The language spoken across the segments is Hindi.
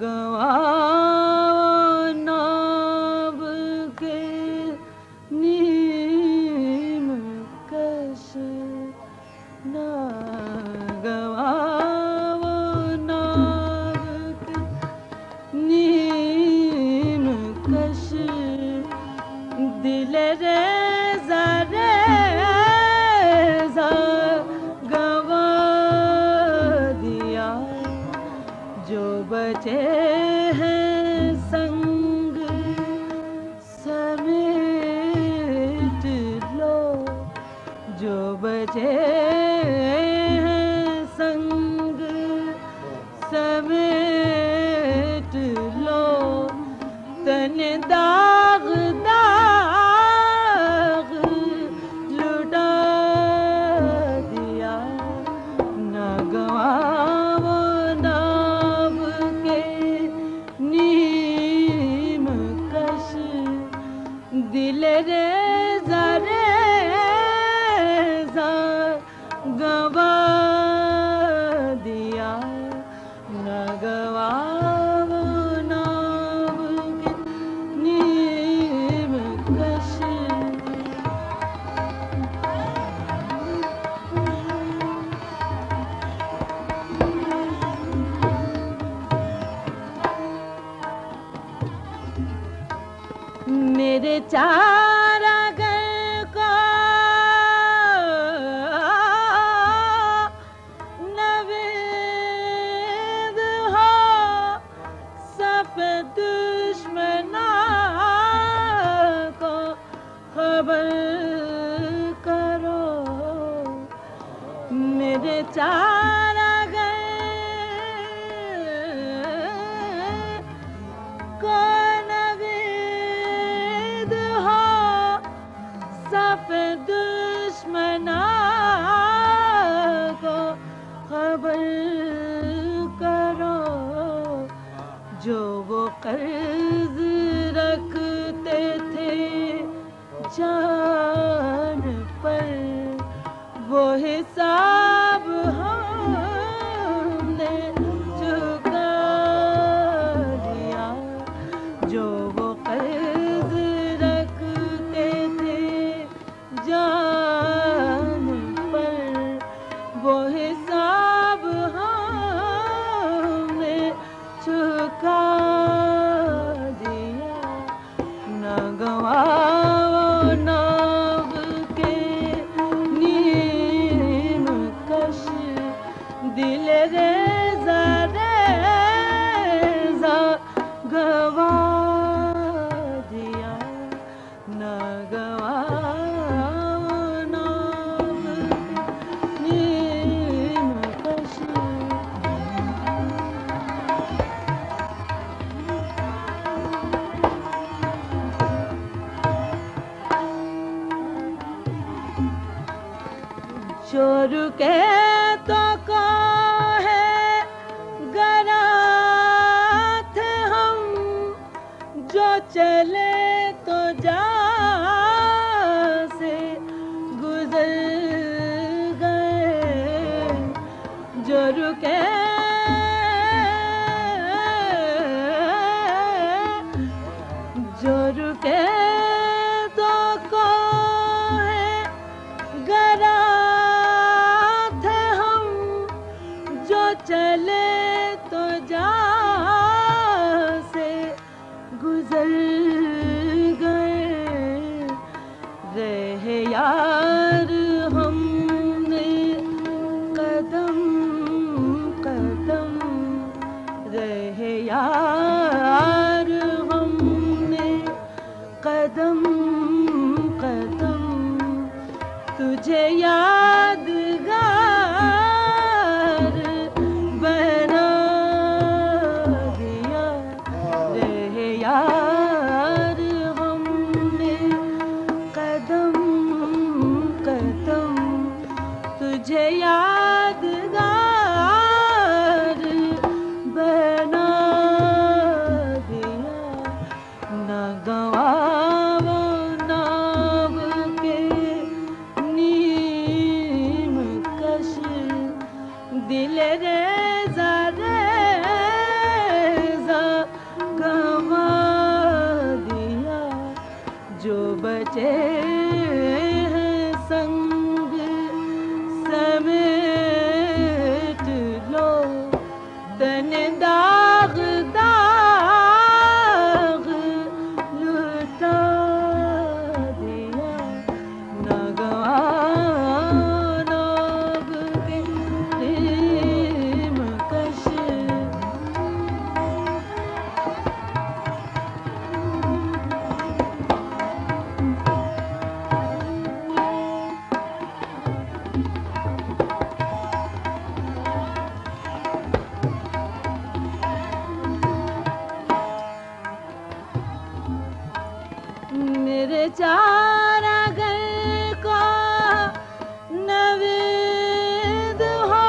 गवाओ नाव के नीम कश, ना गवाओ नाव के नीम कश, दिल रेज़ा रेज़ा गवा दिया। जो बचे हैं संग समेट लो, जो बचे हैं संग समेट लो। तन दाग दाग लुटा दिया। ना गवाओ नाव के नीम कश, दिल रेज़ा रेज़ा गवा दिया। ना गवाओ नाव के नीम कश। मेरे चारागर को नवेद हो, सब दुश्मना को खबर करो। मेरे चारागर को नवेद हो, सब दुश्मना को खबर करो। जो वो कर्ज रखते थे जान पर, वो हिसाब हमने चुका दिया। जो वो कर्ज रखते थे जान पर, वो हिसाब हमने चुका दिया। ना गवाओ नाव के नीम कश, दिल रेज़ा रेज़ा गवा दिया। ना गवाओ नाव के नीम कश। चोर के तो को है गराथ हम, जो चले तो जा से गुजर गए। जो रुके जो रुके तो को है गराथ हम, जो चले तो जा से गुजर गए। रहे यार हमने कदम कदम, रहे यार हमने कदम कदम। तुझे यादगार बना दिया। रहे यार हमने कदम कदम, तुझे यादगार बना दिया। ना गवाओ नाव के नीम कश, दिल रेज़ा रेज़ा बचे हैं संग समेट लो तन दाग दाग लुटा दिया नगवान नाग के प्रेम कश मेरे चारा घर को नवेद हो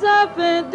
सफेद